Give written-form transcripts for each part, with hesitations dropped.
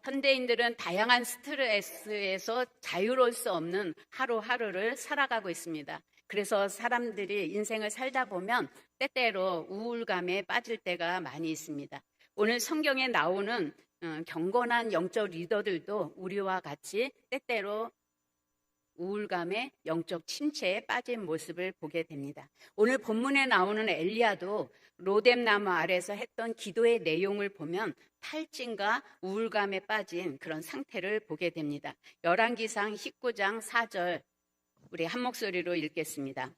현대인들은 다양한 스트레스에서 자유로울 수 없는 하루하루를 살아가고 있습니다. 그래서 사람들이 인생을 살다 보면 때때로 우울감에 빠질 때가 많이 있습니다. 오늘 성경에 나오는 경건한 영적 리더들도 우리와 같이 때때로 우울감에 영적 침체에 빠진 모습을 보게 됩니다. 오늘 본문에 나오는 엘리야도 로뎀나무 아래에서 했던 기도의 내용을 보면 탈진과 우울감에 빠진 그런 상태를 보게 됩니다. 열왕기상 19장 4절 우리 한 목소리로 읽겠습니다.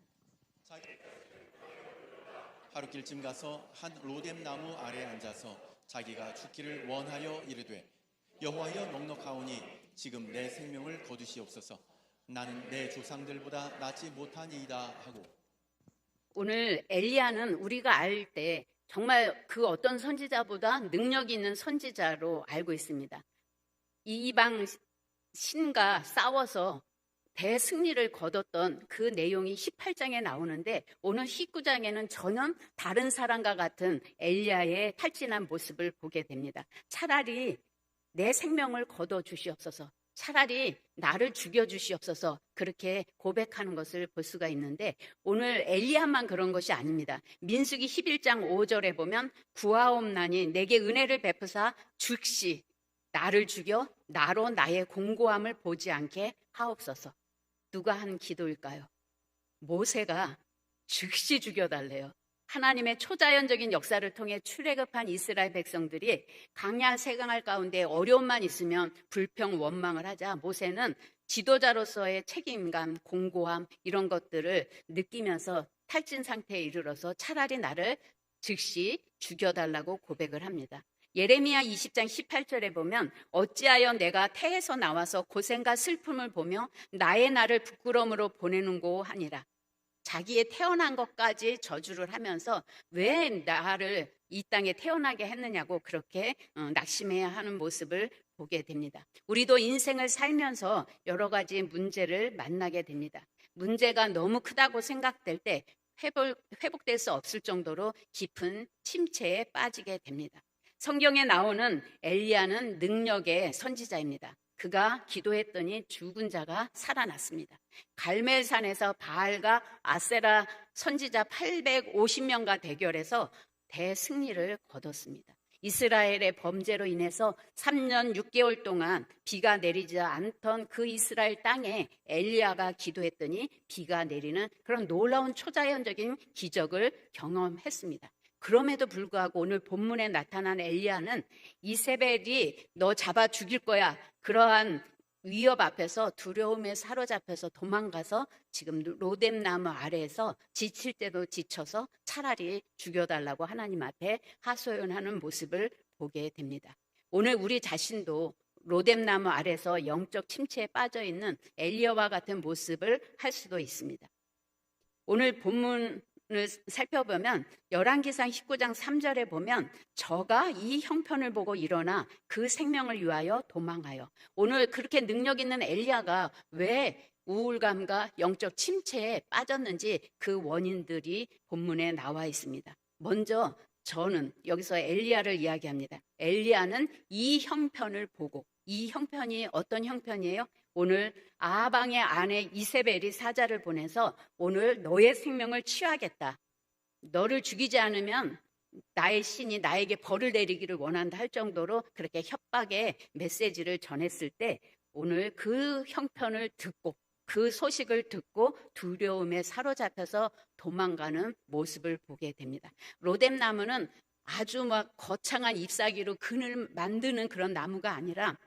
하룻길쯤 가서 한 로뎀나무 아래에 앉아서 자기가 죽기를 원하여 이르되 여호와여 넉넉하오니 지금 내 생명을 거두시옵소서. 나는 내 조상들보다 낫지 못하니이다 하고. 오늘 엘리야는 우리가 알 때 정말 그 어떤 선지자보다 능력 있는 선지자로 알고 있습니다. 이방 신과 싸워서 대승리를 거뒀던 그 내용이 18장에 나오는데 오늘 19장에는 전혀 다른 사람과 같은 엘리야의 탈진한 모습을 보게 됩니다. 차라리 내 생명을 거둬 주시옵소서, 차라리 나를 죽여주시옵소서, 그렇게 고백하는 것을 볼 수가 있는데 오늘 엘리야만 그런 것이 아닙니다. 민수기 11장 5절에 보면 구하옵나니 내게 은혜를 베푸사 즉시 나를 죽여 나로 나의 공고함을 보지 않게 하옵소서. 누가 한 기도일까요? 모세가 즉시 죽여달래요. 하나님의 초자연적인 역사를 통해 출애굽한 이스라엘 백성들이 강야 세강할 가운데 어려움만 있으면 불평 원망을 하자 모세는 지도자로서의 책임감, 공고함 이런 것들을 느끼면서 탈진 상태에 이르러서 차라리 나를 즉시 죽여달라고 고백을 합니다. 예레미야 20장 18절에 보면 어찌하여 내가 태에서 나와서 고생과 슬픔을 보며 나의 날을 부끄러움으로 보내는고 하니라. 자기의 태어난 것까지 저주를 하면서 왜 나를 이 땅에 태어나게 했느냐고 그렇게 낙심해야 하는 모습을 보게 됩니다. 우리도 인생을 살면서 여러 가지 문제를 만나게 됩니다. 문제가 너무 크다고 생각될 때 회복될 수 없을 정도로 깊은 침체에 빠지게 됩니다. 성경에 나오는 엘리야는 능력의 선지자입니다. 그가 기도했더니 죽은 자가 살아났습니다. 갈멜산에서 바알과 아세라 선지자 850명과 대결해서 대승리를 거뒀습니다. 이스라엘의 범죄로 인해서 3년 6개월 동안 비가 내리지 않던 그 이스라엘 땅에 엘리야가 기도했더니 비가 내리는 그런 놀라운 초자연적인 기적을 경험했습니다. 그럼에도 불구하고 오늘 본문에 나타난 엘리야는 이세벨이 너 잡아 죽일 거야, 그러한 위협 앞에서 두려움에 사로잡혀서 도망가서 지금 로뎀나무 아래에서 지칠 때도 지쳐서 차라리 죽여달라고 하나님 앞에 하소연하는 모습을 보게 됩니다. 오늘 우리 자신도 로뎀나무 아래에서 영적 침체에 빠져있는 엘리야와 같은 모습을 할 수도 있습니다. 오늘 본문 을 살펴보면 열왕기상 19장 3절에 보면 저가 이 형편을 보고 일어나 그 생명을 위하여 도망하여. 오늘 그렇게 능력 있는 엘리야가 왜 우울감과 영적 침체에 빠졌는지 그 원인들이 본문에 나와 있습니다. 먼저 저는 여기서 엘리야를 이야기합니다. 엘리야는 이 형편을 보고, 이 형편이 어떤 형편이에요? 오늘 아방의 아내 이세벨이 사자를 보내서 오늘 너의 생명을 취하겠다, 너를 죽이지 않으면 나의 신이 나에게 벌을 내리기를 원한다 할 정도로 그렇게 협박의 메시지를 전했을 때 오늘 그 형편을 듣고 그 소식을 듣고 두려움에 사로잡혀서 도망가는 모습을 보게 됩니다. 로뎀나무는 아주 막 거창한 잎사귀로 그늘 만드는 그런 나무가 아니라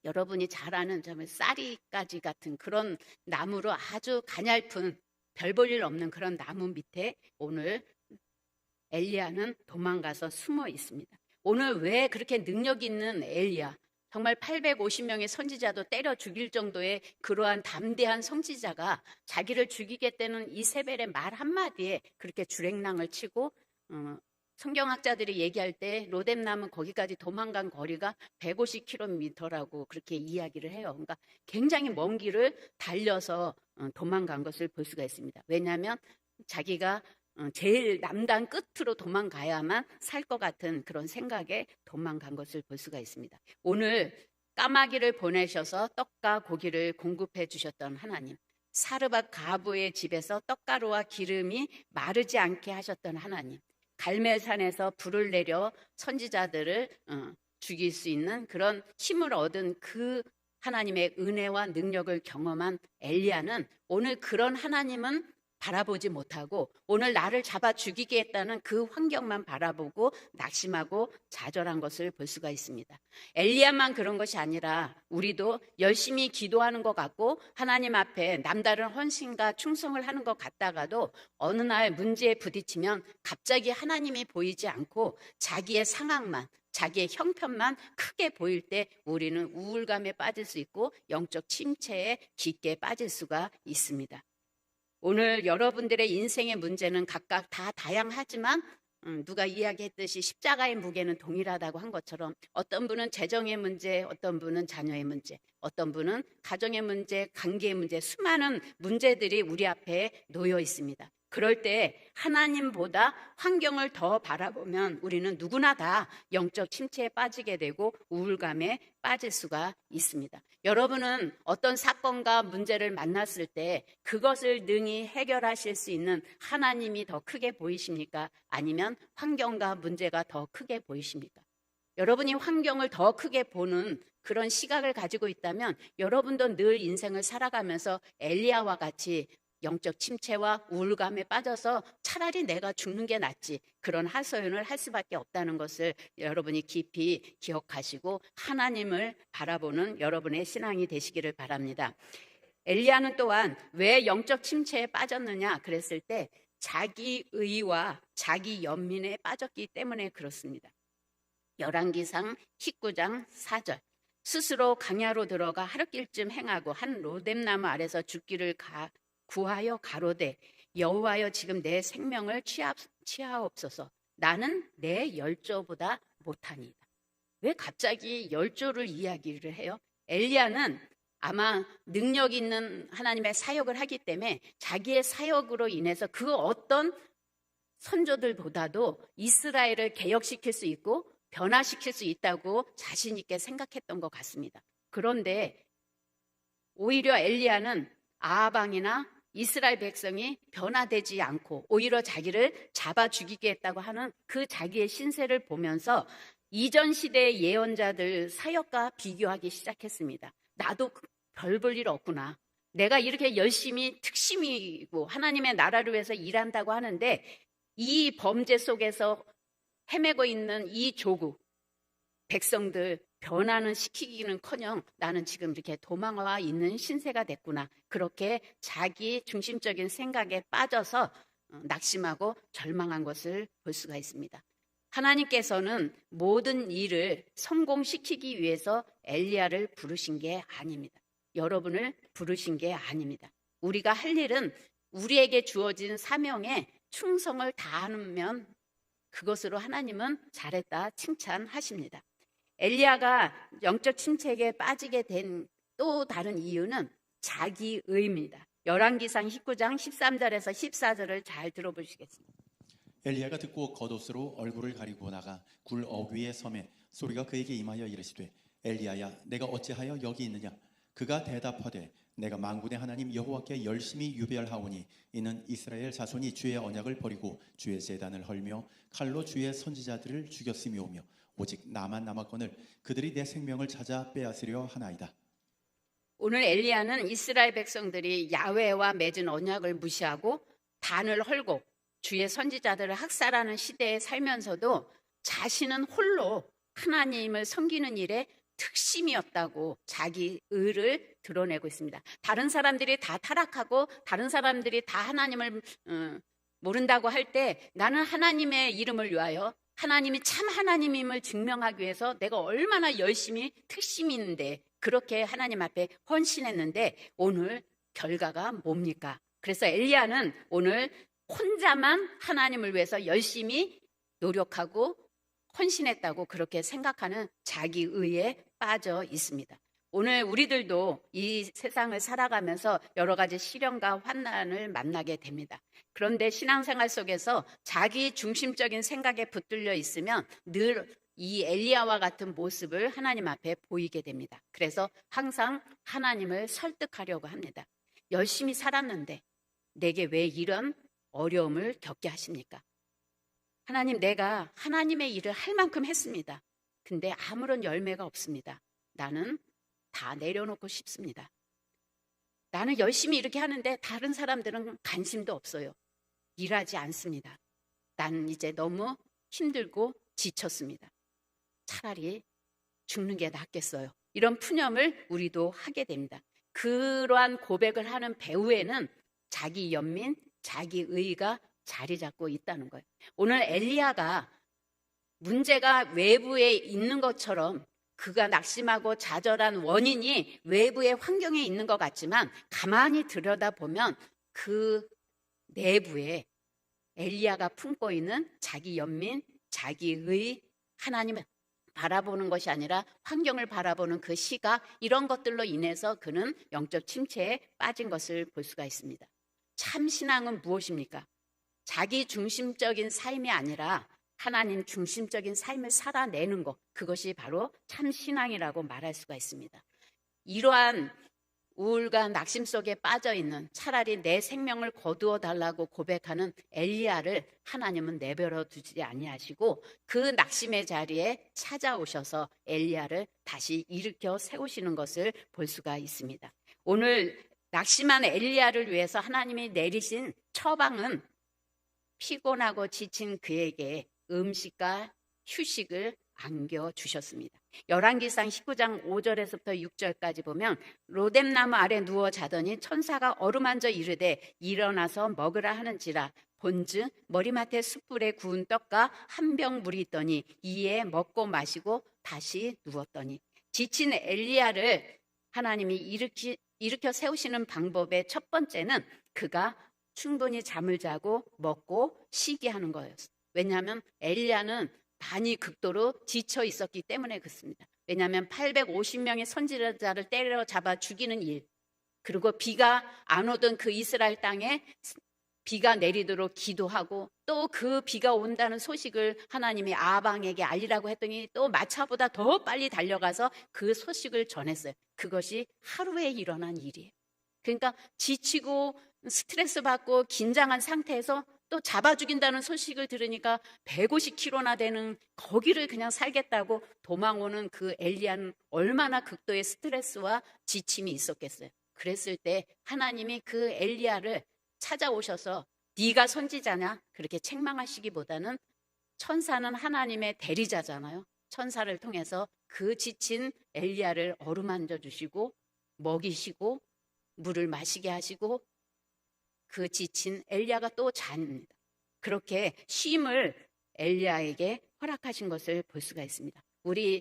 여러분이 잘 아는 쌀이가지 같은 그런 나무로 아주 가냘픈 별 볼 일 없는 그런 나무 밑에 오늘 엘리야는 도망가서 숨어 있습니다. 오늘 왜 그렇게 능력 있는 엘리야, 정말 850명의 선지자도 때려 죽일 정도의 그러한 담대한 선지자가 자기를 죽이겠다는 이세벨의 말 한마디에 그렇게 주랭랑을 치고 성경학자들이 얘기할 때 로뎀나무 거기까지 도망간 거리가 150km라고 그렇게 이야기를 해요. 그러니까 굉장히 먼 길을 달려서 도망간 것을 볼 수가 있습니다. 왜냐하면 자기가 제일 남단 끝으로 도망가야만 살 것 같은 그런 생각에 도망간 것을 볼 수가 있습니다. 오늘 까마귀를 보내셔서 떡과 고기를 공급해 주셨던 하나님, 사르밧 가부의 집에서 떡가루와 기름이 마르지 않게 하셨던 하나님, 갈멜산에서 불을 내려 선지자들을 죽일 수 있는 그런 힘을 얻은 그 하나님의 은혜와 능력을 경험한 엘리야는 오늘 그런 하나님은 바라보지 못하고 오늘 나를 잡아 죽이겠다는 그 환경만 바라보고 낙심하고 좌절한 것을 볼 수가 있습니다. 엘리야만 그런 것이 아니라 우리도 열심히 기도하는 것 같고 하나님 앞에 남다른 헌신과 충성을 하는 것 같다가도 어느 날 문제에 부딪히면 갑자기 하나님이 보이지 않고 자기의 상황만, 자기의 형편만 크게 보일 때 우리는 우울감에 빠질 수 있고 영적 침체에 깊게 빠질 수가 있습니다. 오늘 여러분들의 인생의 문제는 각각 다 다양하지만 누가 이야기했듯이 십자가의 무게는 동일하다고 한 것처럼 어떤 분은 재정의 문제, 어떤 분은 자녀의 문제, 어떤 분은 가정의 문제, 관계의 문제, 수많은 문제들이 우리 앞에 놓여 있습니다. 그럴 때 하나님보다 환경을 더 바라보면 우리는 누구나 다 영적 침체에 빠지게 되고 우울감에 빠질 수가 있습니다. 여러분은 어떤 사건과 문제를 만났을 때 그것을 능히 해결하실 수 있는 하나님이 더 크게 보이십니까? 아니면 환경과 문제가 더 크게 보이십니까? 여러분이 환경을 더 크게 보는 그런 시각을 가지고 있다면 여러분도 늘 인생을 살아가면서 엘리야와 같이 영적 침체와 우울감에 빠져서 차라리 내가 죽는 게 낫지 그런 하소연을 할 수밖에 없다는 것을 여러분이 깊이 기억하시고 하나님을 바라보는 여러분의 신앙이 되시기를 바랍니다. 엘리야는 또한 왜 영적 침체에 빠졌느냐 그랬을 때 자기 의와 자기 연민에 빠졌기 때문에 그렇습니다. 열왕기상 19장 4절 스스로 강야로 들어가 하룻길쯤 행하고 한 로뎀나무 아래서 죽기를 구하여 가로되 여호와여 지금 내 생명을 취하옵소서. 나는 내 열조보다 못하니이다. 왜 갑자기 열조를 이야기를 해요? 엘리야는 아마 능력 있는 하나님의 사역을 하기 때문에 자기의 사역으로 인해서 그 어떤 선조들보다도 이스라엘을 개혁시킬 수 있고 변화시킬 수 있다고 자신 있게 생각했던 것 같습니다. 그런데 오히려 엘리야는 아합왕이나 이스라엘 백성이 변화되지 않고 오히려 자기를 잡아 죽이겠다고 하는 그 자기의 신세를 보면서 이전 시대의 예언자들 사역과 비교하기 시작했습니다. 나도 별 볼 일 없구나. 내가 이렇게 열심히 특심이고 하나님의 나라를 위해서 일한다고 하는데 이 범죄 속에서 헤매고 있는 이 조국 백성들 변화는 시키기는커녕 나는 지금 이렇게 도망와 있는 신세가 됐구나. 그렇게 자기 중심적인 생각에 빠져서 낙심하고 절망한 것을 볼 수가 있습니다. 하나님께서는 모든 일을 성공시키기 위해서 엘리야를 부르신 게 아닙니다. 여러분을 부르신 게 아닙니다. 우리가 할 일은 우리에게 주어진 사명에 충성을 다하면 그것으로 하나님은 잘했다 칭찬하십니다. 엘리야가 영적 침체에 빠지게 된 또 다른 이유는 자기의입니다. 열왕기상 19장 13절에서 14절을 잘 들어보시겠습니다. 엘리야가 듣고 겉옷으로 얼굴을 가리고 나가 굴 어귀에 섬에 소리가 그에게 임하여 이르시되 엘리야야 내가 어찌하여 여기 있느냐. 그가 대답하되 내가 만군의 하나님 여호와께 열심히 유별하오니 이는 이스라엘 자손이 주의 언약을 버리고 주의 제단을 헐며 칼로 주의 선지자들을 죽였음이오며 오직 나만 남았거늘 그들이 내 생명을 찾아 빼앗으려 하나이다. 오늘 엘리야는 이스라엘 백성들이 야훼와 맺은 언약을 무시하고 단을 헐고 주의 선지자들을 학살하는 시대에 살면서도 자신은 홀로 하나님을 섬기는 일에 특심이었다고 자기 의를 드러내고 있습니다. 다른 사람들이 다 타락하고 다른 사람들이 다 하나님을 모른다고 할 때 나는 하나님의 이름을 위하여 하나님이 참 하나님임을 증명하기 위해서 내가 얼마나 열심히 특심이 있는데 그렇게 하나님 앞에 헌신했는데 오늘 결과가 뭡니까? 그래서 엘리야는 오늘 혼자만 하나님을 위해서 열심히 노력하고 헌신했다고 그렇게 생각하는 자기의에 빠져 있습니다. 오늘 우리들도 이 세상을 살아가면서 여러 가지 시련과 환난을 만나게 됩니다. 그런데 신앙생활 속에서 자기 중심적인 생각에 붙들려 있으면 늘 이 엘리야와 같은 모습을 하나님 앞에 보이게 됩니다. 그래서 항상 하나님을 설득하려고 합니다. 열심히 살았는데 내게 왜 이런 어려움을 겪게 하십니까? 하나님, 내가 하나님의 일을 할 만큼 했습니다. 근데 아무런 열매가 없습니다. 나는 다 내려놓고 싶습니다. 나는 열심히 이렇게 하는데 다른 사람들은 관심도 없어요. 일하지 않습니다. 난 이제 너무 힘들고 지쳤습니다. 차라리 죽는 게 낫겠어요. 이런 푸념을 우리도 하게 됩니다. 그러한 고백을 하는 배후에는 자기 연민, 자기 의의가 자리 잡고 있다는 거예요. 오늘 엘리야가 문제가 외부에 있는 것처럼 그가 낙심하고 좌절한 원인이 외부의 환경에 있는 것 같지만 가만히 들여다보면 그 내부에 엘리야가 품고 있는 자기 연민, 자기의 하나님을 바라보는 것이 아니라 환경을 바라보는 그 시각, 이런 것들로 인해서 그는 영적 침체에 빠진 것을 볼 수가 있습니다. 참 신앙은 무엇입니까? 자기 중심적인 삶이 아니라 하나님 중심적인 삶을 살아내는 것, 그것이 바로 참 신앙이라고 말할 수가 있습니다. 이러한 우울과 낙심 속에 빠져있는, 차라리 내 생명을 거두어 달라고 고백하는 엘리야를 하나님은 내버려 두지 아니하시고 그 낙심의 자리에 찾아오셔서 엘리야를 다시 일으켜 세우시는 것을 볼 수가 있습니다. 오늘 낙심한 엘리야를 위해서 하나님이 내리신 처방은 피곤하고 지친 그에게 음식과 휴식을 안겨주셨습니다. 열왕기상 19장 5절에서부터 6절까지 보면 로뎀나무 아래 누워 자더니 천사가 어루만져 이르되 일어나서 먹으라 하는지라 본즉 머리맡에 숯불에 구운 떡과 한 병 물이 있더니 이에 먹고 마시고 다시 누웠더니 지친 엘리야를 하나님이 일으켜 세우시는 방법의 첫 번째는 그가 충분히 잠을 자고 먹고 쉬게 하는 거였어요. 왜냐하면 엘리야는 많이 극도로 지쳐 있었기 때문에 그렇습니다. 왜냐하면 850명의 선지자를 때려잡아 죽이는 일, 그리고 비가 안 오던 그 이스라엘 땅에 비가 내리도록 기도하고 또 그 비가 온다는 소식을 하나님이 아방에게 알리라고 했더니 또 마차보다 더 빨리 달려가서 그 소식을 전했어요. 그것이 하루에 일어난 일이에요. 그러니까 지치고 스트레스 받고 긴장한 상태에서 또 잡아 죽인다는 소식을 들으니까 150km나 되는 거기를 그냥 살겠다고 도망오는 그 엘리야는 얼마나 극도의 스트레스와 지침이 있었겠어요. 그랬을 때 하나님이 그 엘리야를 찾아오셔서 네가 선지자냐? 그렇게 책망하시기보다는 천사는 하나님의 대리자잖아요. 천사를 통해서 그 지친 엘리야를 어루만져 주시고 먹이시고 물을 마시게 하시고 그 지친 엘리야가 또 잡니다. 그렇게 쉼을 엘리야에게 허락하신 것을 볼 수가 있습니다. 우리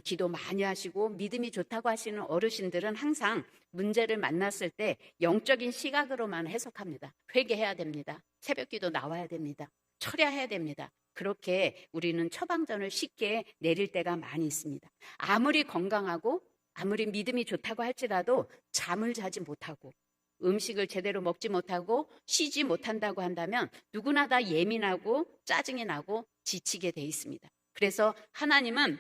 기도 많이 하시고 믿음이 좋다고 하시는 어르신들은 항상 문제를 만났을 때 영적인 시각으로만 해석합니다. 회개해야 됩니다. 새벽기도 나와야 됩니다. 철야해야 됩니다. 그렇게 우리는 처방전을 쉽게 내릴 때가 많이 있습니다. 아무리 건강하고 아무리 믿음이 좋다고 할지라도 잠을 자지 못하고 음식을 제대로 먹지 못하고 쉬지 못한다고 한다면 누구나 다 예민하고 짜증이 나고 지치게 돼 있습니다. 그래서 하나님은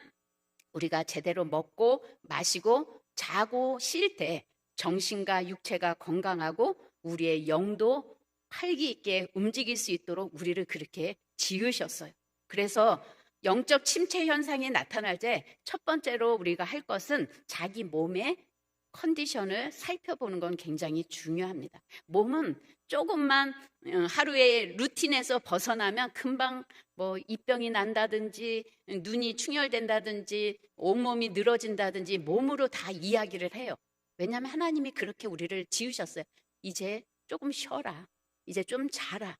우리가 제대로 먹고 마시고 자고 쉴 때 정신과 육체가 건강하고 우리의 영도 활기 있게 움직일 수 있도록 우리를 그렇게 지으셨어요. 그래서 영적 침체 현상이 나타날 때 첫 번째로 우리가 할 것은 자기 몸의 컨디션을 살펴보는 건 굉장히 중요합니다. 몸은 조금만 하루의 루틴에서 벗어나면 금방 뭐 입병이 난다든지 눈이 충혈된다든지 온몸이 늘어진다든지 몸으로 다 이야기를 해요. 왜냐하면 하나님이 그렇게 우리를 지으셨어요. 이제 조금 쉬어라. 이제 좀 자라.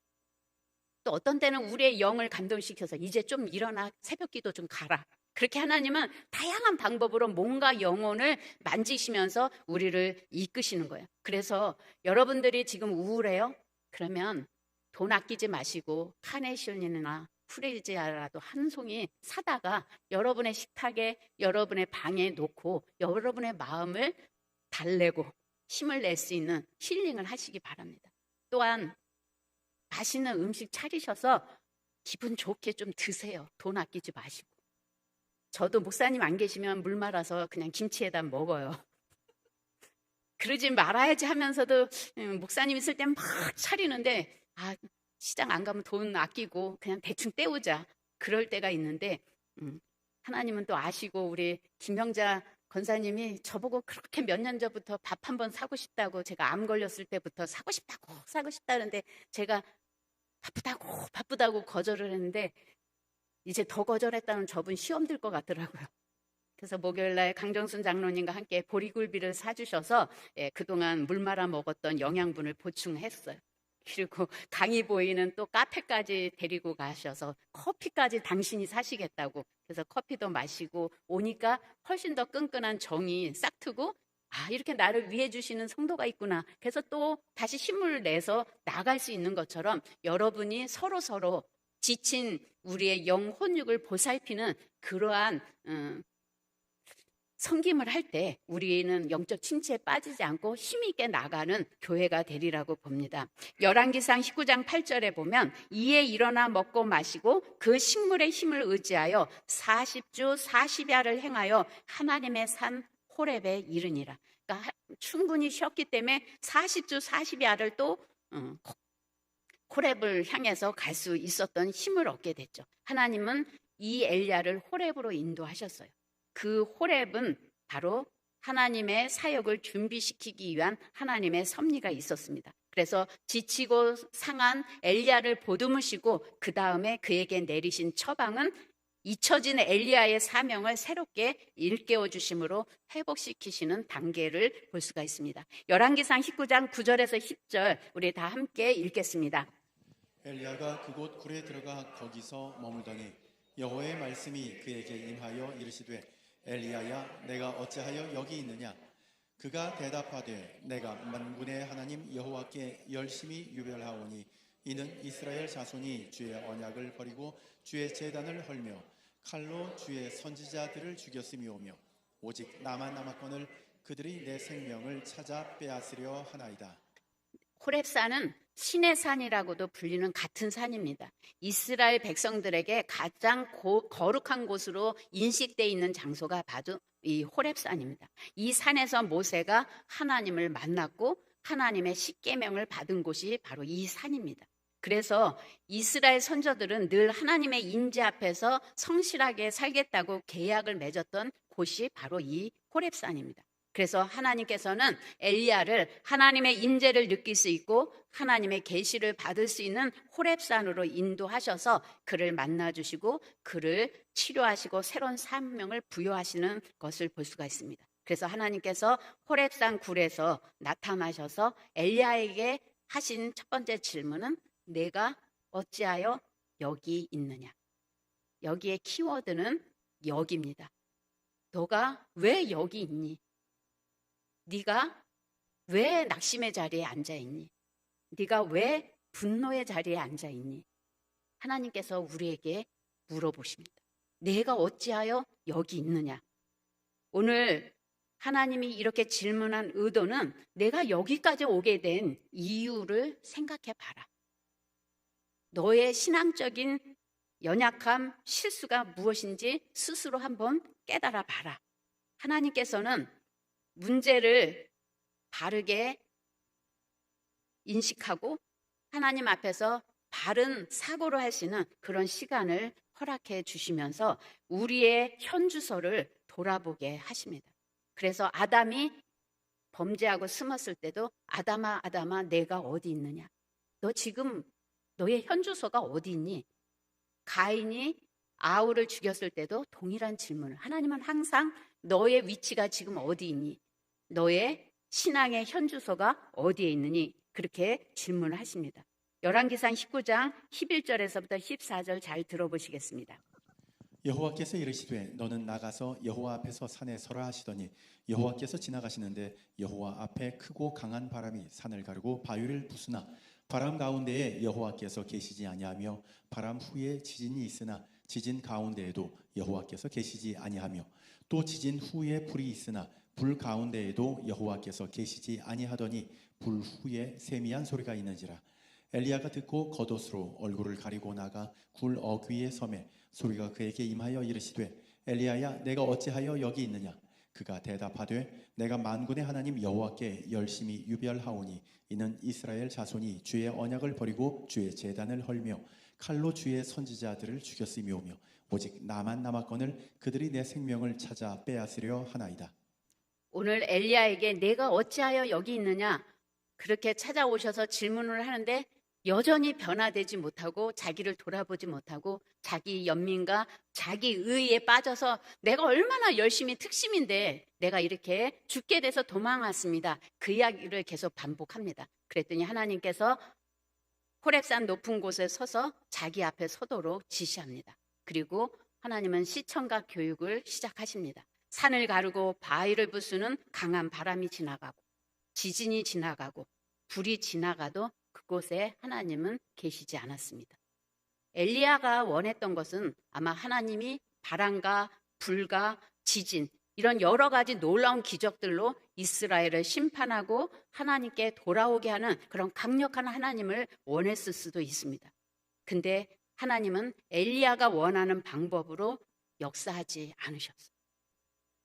또 어떤 때는 우리의 영을 감동시켜서 이제 좀 일어나 새벽기도 좀 가라. 그렇게 하나님은 다양한 방법으로 몸과 영혼을 만지시면서 우리를 이끄시는 거예요. 그래서 여러분들이 지금 우울해요? 그러면 돈 아끼지 마시고 카네이션이나 프레지아라도 한 송이 사다가 여러분의 식탁에 여러분의 방에 놓고 여러분의 마음을 달래고 힘을 낼 수 있는 힐링을 하시기 바랍니다. 또한 맛있는 음식 차리셔서 기분 좋게 좀 드세요. 돈 아끼지 마시고. 저도 목사님 안 계시면 물 말아서 그냥 김치에다 먹어요. 그러지 말아야지 하면서도 목사님 있을 땐 막 차리는데 시장 안 가면 돈 아끼고 그냥 대충 때우자. 그럴 때가 있는데 하나님은 또 아시고 우리 김명자 권사님이 저보고 그렇게 몇 년 전부터 밥 한 번 사고 싶다고, 제가 암 걸렸을 때부터 사고 싶다는데 제가 바쁘다고 거절을 했는데 이제 더 거절했다는 저분 시험 들 것 같더라고요. 그래서 목요일날 강정순 장로님과 함께 보리굴비를 사주셔서 그동안 물 말아 먹었던 영양분을 보충했어요. 그리고 강이 보이는 또 카페까지 데리고 가셔서 커피까지 당신이 사시겠다고, 그래서 커피도 마시고 오니까 훨씬 더 끈끈한 정이 싹 트고 이렇게 나를 위해 주시는 성도가 있구나. 그래서 또 다시 힘을 내서 나갈 수 있는 것처럼 여러분이 서로 지친 우리의 영혼육을 보살피는 그러한 섬김을 할 때 우리는 영적 침체에 빠지지 않고 힘있게 나가는 교회가 되리라고 봅니다. 열왕기상 19장 8절에 보면 이에 일어나 먹고 마시고 그 식물의 힘을 의지하여 40주 40야를 행하여 하나님의 산 호렙에 이르니라. 그러니까 충분히 쉬었기 때문에 40주 40야를 또 호렙을 향해서 갈 수 있었던 힘을 얻게 됐죠. 하나님은 이 엘리야를 호렙으로 인도하셨어요. 그 호렙은 바로 하나님의 사역을 준비시키기 위한 하나님의 섭리가 있었습니다. 그래서 지치고 상한 엘리야를 보듬으시고 그 다음에 그에게 내리신 처방은 잊혀진 엘리야의 사명을 새롭게 일깨워 주심으로 회복시키시는 단계를 볼 수가 있습니다. 열왕기상 19장 9절에서 10절 우리 다 함께 읽겠습니다. 엘리야가 그곳 굴에 들어가 거기서 머물더니 여호와의 말씀이 그에게 임하여 이르시되 엘리야야 내가 어찌하여 여기 있느냐. 그가 대답하되 내가 만군의 하나님 여호와께 열심히 유별하오니 이는 이스라엘 자손이 주의 언약을 버리고 주의 제단을 헐며 칼로 주의 선지자들을 죽였음이오며 오직 나만 남았거늘 그들이 내 생명을 찾아 빼앗으려 하나이다. 호렙산은 신의 산이라고도 불리는 같은 산입니다. 이스라엘 백성들에게 가장 거룩한 곳으로 인식되어 있는 장소가 바로 이 호렙산입니다. 이 산에서 모세가 하나님을 만났고 하나님의 십계명을 받은 곳이 바로 이 산입니다. 그래서 이스라엘 선조들은 늘 하나님의 인재 앞에서 성실하게 살겠다고 계약을 맺었던 곳이 바로 이 호렙산입니다. 그래서 하나님께서는 엘리야를 하나님의 인재를 느낄 수 있고 하나님의 계시를 받을 수 있는 호렙산으로 인도하셔서 그를 만나주시고 그를 치료하시고 새로운 사명을 부여하시는 것을 볼 수가 있습니다. 그래서 하나님께서 호렙산 굴에서 나타나셔서 엘리야에게 하신 첫 번째 질문은 내가 어찌하여 여기 있느냐. 여기에 키워드는 여기입니다. 너가 왜 여기 있니? 네가 왜 낙심의 자리에 앉아있니? 네가 왜 분노의 자리에 앉아있니? 하나님께서 우리에게 물어보십니다. 내가 어찌하여 여기 있느냐? 오늘 하나님이 이렇게 질문한 의도는 내가 여기까지 오게 된 이유를 생각해 봐라. 너의 신앙적인 연약함, 실수가 무엇인지 스스로 한번 깨달아 봐라. 하나님께서는 문제를 바르게 인식하고 하나님 앞에서 바른 사고를 할 수 있는 그런 시간을 허락해 주시면서 우리의 현주소를 돌아보게 하십니다. 그래서 아담이 범죄하고 숨었을 때도 아담아 아담아 내가 어디 있느냐. 너 지금 너의 현주소가 어디 있니? 가인이 아울을 죽였을 때도 동일한 질문을, 하나님은 항상 너의 위치가 지금 어디 있니? 너의 신앙의 현주소가 어디에 있느니? 그렇게 질문을 하십니다. 열왕기상 19장 11절에서부터 14절 잘 들어보시겠습니다. 여호와께서 이르시되 너는 나가서 여호와 앞에서 산에 서라 하시더니 여호와께서 지나가시는데 여호와 앞에 크고 강한 바람이 산을 가르고 바위를 부수나 바람 가운데에 여호와께서 계시지 아니하며 바람 후에 지진이 있으나 지진 가운데에도 여호와께서 계시지 아니하며 또 지진 후에 불이 있으나 불 가운데에도 여호와께서 계시지 아니하더니 불 후에 세미한 소리가 있는지라. 엘리야가 듣고 겉옷으로 얼굴을 가리고 나가 굴 어귀에 섬에 소리가 그에게 임하여 이르시되 엘리야야 내가 어찌하여 여기 있느냐. 그가 대답하되 내가 만군의 하나님 여호와께 열심히 유별하오니 이는 이스라엘 자손이 주의 언약을 버리고 주의 제단을 헐며 칼로 주의 선지자들을 죽였음이오며 오직 나만 남았거늘 그들이 내 생명을 찾아 빼앗으려 하나이다. 오늘 엘리야에게 내가 어찌하여 여기 있느냐 그렇게 찾아오셔서 질문을 하는데 여전히 변화되지 못하고 자기를 돌아보지 못하고 자기 연민과 자기 의에 빠져서 내가 얼마나 열심히 특심인데 내가 이렇게 죽게 돼서 도망왔습니다. 그 이야기를 계속 반복합니다. 그랬더니 하나님께서 호렙산 높은 곳에 서서 자기 앞에 서도록 지시합니다. 그리고 하나님은 시청각 교육을 시작하십니다. 산을 가르고 바위를 부수는 강한 바람이 지나가고 지진이 지나가고 불이 지나가도 그곳에 하나님은 계시지 않았습니다. 엘리야가 원했던 것은 아마 하나님이 바람과 불과 지진 이런 여러 가지 놀라운 기적들로 이스라엘을 심판하고 하나님께 돌아오게 하는 그런 강력한 하나님을 원했을 수도 있습니다. 근데 하나님은 엘리야가 원하는 방법으로 역사하지 않으셨어요.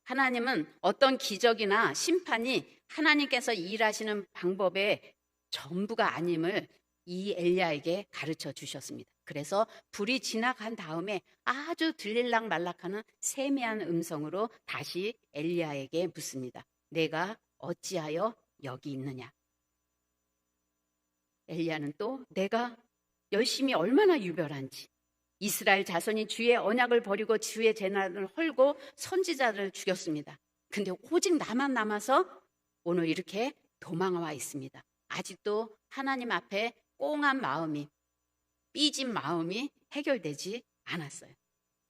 하나님은 어떤 기적이나 심판이 하나님께서 일하시는 방법의 전부가 아님을 이 엘리야에게 가르쳐 주셨습니다. 그래서 불이 지나간 다음에 아주 들릴락 말락하는 세미한 음성으로 다시 엘리야에게 묻습니다. 내가 어찌하여 여기 있느냐? 엘리야는 또 내가 열심히 얼마나 유별한지 이스라엘 자손이 주의 언약을 버리고 주의 제단을 헐고 선지자들을 죽였습니다. 근데 오직 나만 남아서 오늘 이렇게 도망와 있습니다. 아직도 하나님 앞에 꽁한 마음이 삐진 마음이 해결되지 않았어요.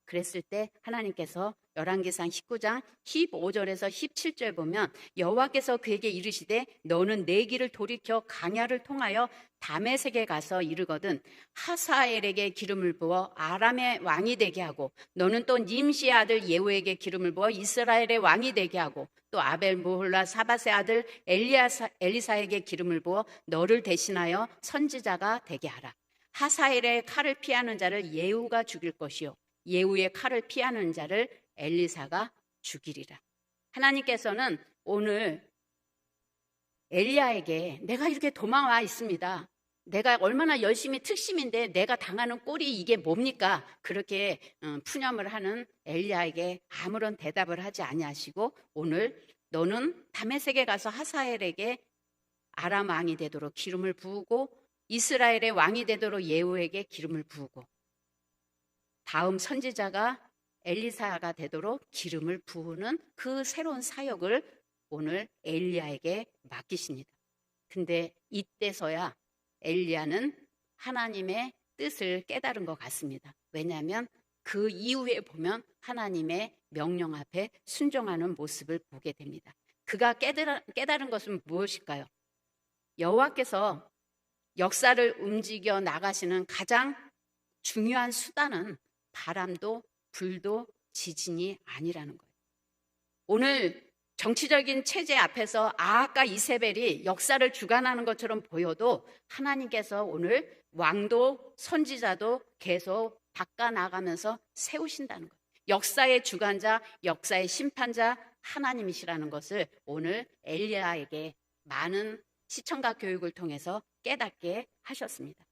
그랬을 때 하나님께서 열왕기상 19장 15절에서 17절 보면 여호와께서 그에게 이르시되 너는 내 길을 돌이켜 강야를 통하여 다메섹에 가서 이르거든 하사엘에게 기름을 부어 아람의 왕이 되게 하고 너는 또 님시의 아들 예후에게 기름을 부어 이스라엘의 왕이 되게 하고 또 아벨 무홀라 사밧의 아들 엘리사에게 기름을 부어 너를 대신하여 선지자가 되게 하라. 하사엘의 칼을 피하는 자를 예후가 죽일 것이요 예후의 칼을 피하는 자를 엘리사가 죽이리라. 하나님께서는 오늘 엘리야에게 내가 이렇게 도망와 있습니다. 내가 얼마나 열심히 특심인데 내가 당하는 꼴이 이게 뭡니까? 그렇게 푸념을 하는 엘리야에게 아무런 대답을 하지 아니하시고 오늘 너는 다메섹에 가서 하사엘에게 아람 왕이 되도록 기름을 부으고 이스라엘의 왕이 되도록 예후에게 기름을 부으고 다음 선지자가 엘리사가 되도록 기름을 부으는 그 새로운 사역을 오늘 엘리야에게 맡기십니다. 근데 이때서야 엘리야는 하나님의 뜻을 깨달은 것 같습니다. 왜냐하면 그 이후에 보면 하나님의 명령 앞에 순종하는 모습을 보게 됩니다. 그가 깨달은 것은 무엇일까요? 여호와께서 역사를 움직여 나가시는 가장 중요한 수단은 바람도 불도 지진이 아니라는 거예요. 오늘 정치적인 체제 앞에서 아합과 이세벨이 역사를 주관하는 것처럼 보여도 하나님께서 오늘 왕도 선지자도 계속 바꿔나가면서 세우신다는 거예요. 역사의 주관자, 역사의 심판자 하나님이시라는 것을 오늘 엘리야에게 많은 시청각 교육을 통해서 깨닫게 하셨습니다.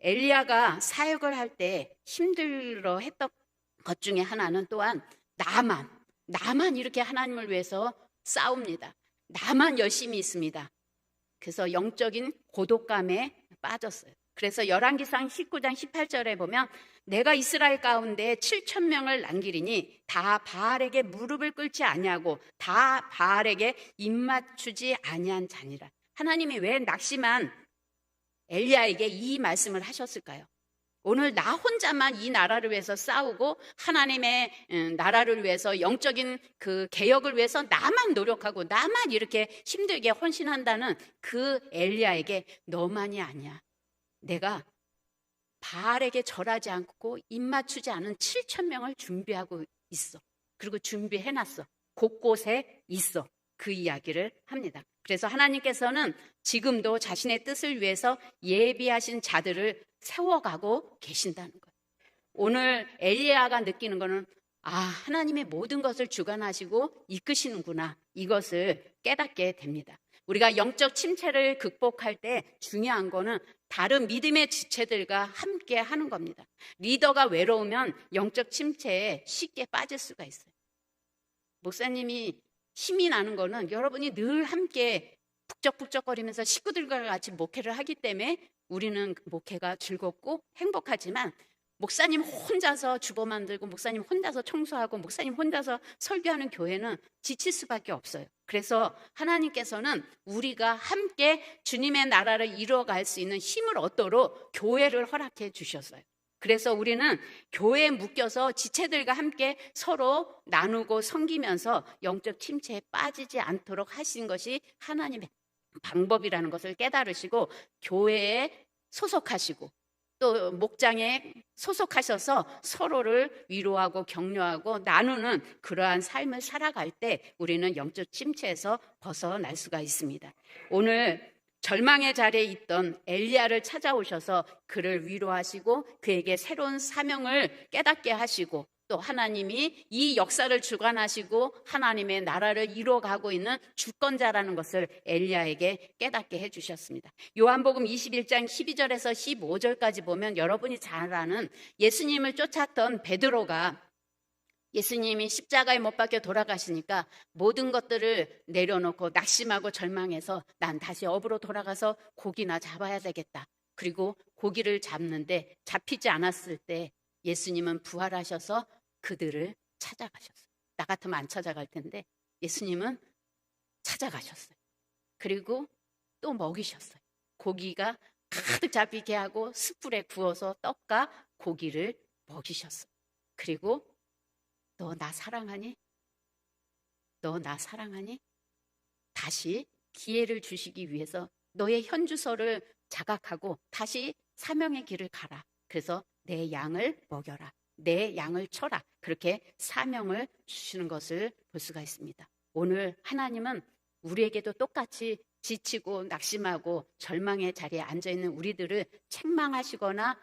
엘리야가 사역을 할 때 힘들어 했던 것 중에 하나는 또한 나만 이렇게 하나님을 위해서 싸웁니다. 나만 열심히 있습니다. 그래서 영적인 고독감에 빠졌어요. 그래서 열왕기상 19장 18절에 보면 내가 이스라엘 가운데 7천 명을 남기리니 다 바알에게 무릎을 꿇지 아니하고 다 바알에게 입맞추지 아니한 자니라. 하나님이 왜 낙심한 엘리야에게 이 말씀을 하셨을까요? 오늘 나 혼자만 이 나라를 위해서 싸우고 하나님의 나라를 위해서 영적인 그 개혁을 위해서 나만 노력하고 나만 이렇게 힘들게 헌신한다는 그 엘리야에게 너만이 아니야. 내가 바알에게 절하지 않고 입맞추지 않은 7천 명을 준비하고 있어. 그리고 준비해놨어. 곳곳에 있어. 그 이야기를 합니다. 그래서 하나님께서는 지금도 자신의 뜻을 위해서 예비하신 자들을 세워가고 계신다는 거예요. 오늘 엘리야가 느끼는 거는 하나님의 모든 것을 주관하시고 이끄시는구나, 이것을 깨닫게 됩니다. 우리가 영적 침체를 극복할 때 중요한 거는 다른 믿음의 지체들과 함께 하는 겁니다. 리더가 외로우면 영적 침체에 쉽게 빠질 수가 있어요. 목사님이 힘이 나는 거는 여러분이 늘 함께 북적북적거리면서 식구들과 같이 목회를 하기 때문에 우리는 목회가 즐겁고 행복하지만, 목사님 혼자서 주보 만들고 목사님 혼자서 청소하고 목사님 혼자서 설교하는 교회는 지칠 수밖에 없어요. 그래서 하나님께서는 우리가 함께 주님의 나라를 이루어갈 수 있는 힘을 얻도록 교회를 허락해 주셨어요. 그래서 우리는 교회에 묶여서 지체들과 함께 서로 나누고 섬기면서 영적 침체에 빠지지 않도록 하신 것이 하나님의 방법이라는 것을 깨달으시고, 교회에 소속하시고 또 목장에 소속하셔서 서로를 위로하고 격려하고 나누는 그러한 삶을 살아갈 때 우리는 영적 침체에서 벗어날 수가 있습니다. 오늘 절망의 자리에 있던 엘리야를 찾아오셔서 그를 위로하시고 그에게 새로운 사명을 깨닫게 하시고, 또 하나님이 이 역사를 주관하시고 하나님의 나라를 이루어가고 있는 주권자라는 것을 엘리야에게 깨닫게 해주셨습니다. 요한복음 21장 12절에서 15절까지 보면 여러분이 잘 아는 예수님을 쫓았던 베드로가 예수님이 십자가에 못 박혀 돌아가시니까 모든 것들을 내려놓고 낙심하고 절망해서 난 다시 업으로 돌아가서 고기나 잡아야 되겠다. 그리고 고기를 잡는데 잡히지 않았을 때 예수님은 부활하셔서 그들을 찾아가셨어요. 나 같으면 안 찾아갈 텐데 예수님은 찾아가셨어요. 그리고 또 먹이셨어요. 고기가 가득 잡히게 하고 숯불에 구워서 떡과 고기를 먹이셨어요. 그리고 너 나 사랑하니? 너 나 사랑하니? 다시 기회를 주시기 위해서 너의 현주소를 자각하고 다시 사명의 길을 가라. 그래서 내 양을 먹여라. 내 양을 쳐라. 그렇게 사명을 주시는 것을 볼 수가 있습니다. 오늘 하나님은 우리에게도 똑같이 지치고 낙심하고 절망의 자리에 앉아있는 우리들을 책망하시거나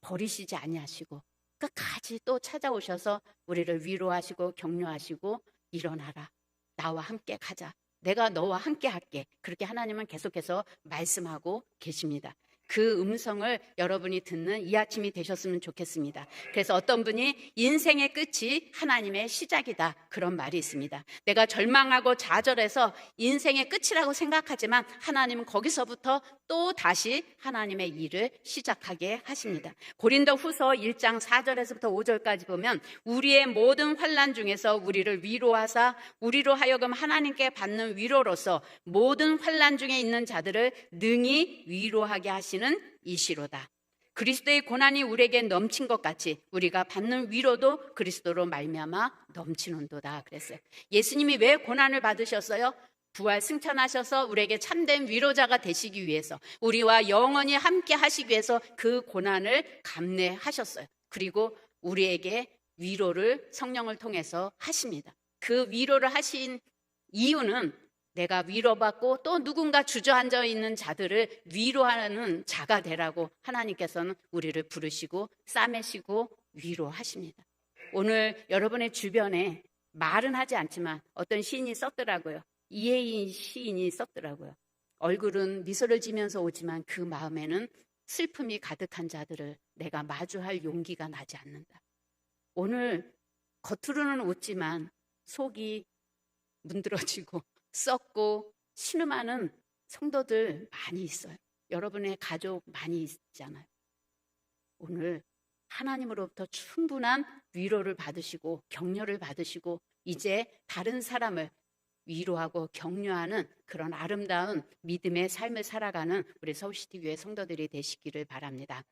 버리시지 아니하시고 끝까지 또 찾아오셔서 우리를 위로하시고 격려하시고 일어나라. 나와 함께 가자. 내가 너와 함께 할게. 그렇게 하나님은 계속해서 말씀하고 계십니다. 그 음성을 여러분이 듣는 이 아침이 되셨으면 좋겠습니다. 그래서 어떤 분이 인생의 끝이 하나님의 시작이다, 그런 말이 있습니다. 내가 절망하고 좌절해서 인생의 끝이라고 생각하지만 하나님은 거기서부터 또 다시 하나님의 일을 시작하게 하십니다. 고린도후서 1장 4절에서부터 5절까지 보면 우리의 모든 환난 중에서 우리를 위로하사 우리로 하여금 하나님께 받는 위로로서 모든 환난 중에 있는 자들을 능히 위로하게 하시는 이시로다. 그리스도의 고난이 우리에게 넘친 것 같이 우리가 받는 위로도 그리스도로 말미암아 넘치는도다 그랬어요. 예수님이 왜 고난을 받으셨어요? 부활 승천하셔서 우리에게 참된 위로자가 되시기 위해서, 우리와 영원히 함께 하시기 위해서 그 고난을 감내하셨어요. 그리고 우리에게 위로를 성령을 통해서 하십니다. 그 위로를 하신 이유는 내가 위로받고 또 누군가 주저앉아 있는 자들을 위로하는 자가 되라고 하나님께서는 우리를 부르시고 싸매시고 위로하십니다. 오늘 여러분의 주변에 말은 하지 않지만 어떤 시인이 썼더라고요. 이혜인 시인이 썼더라고요. 얼굴은 미소를 지면서 오지만 그 마음에는 슬픔이 가득한 자들을 내가 마주할 용기가 나지 않는다. 오늘 겉으로는 웃지만 속이 문드러지고 썩고 신음하는 성도들 많이 있어요. 여러분의 가족 많이 있잖아요. 오늘 하나님으로부터 충분한 위로를 받으시고 격려를 받으시고 이제 다른 사람을 위로하고 격려하는 그런 아름다운 믿음의 삶을 살아가는 우리 서울시티 교회 성도들이 되시기를 바랍니다.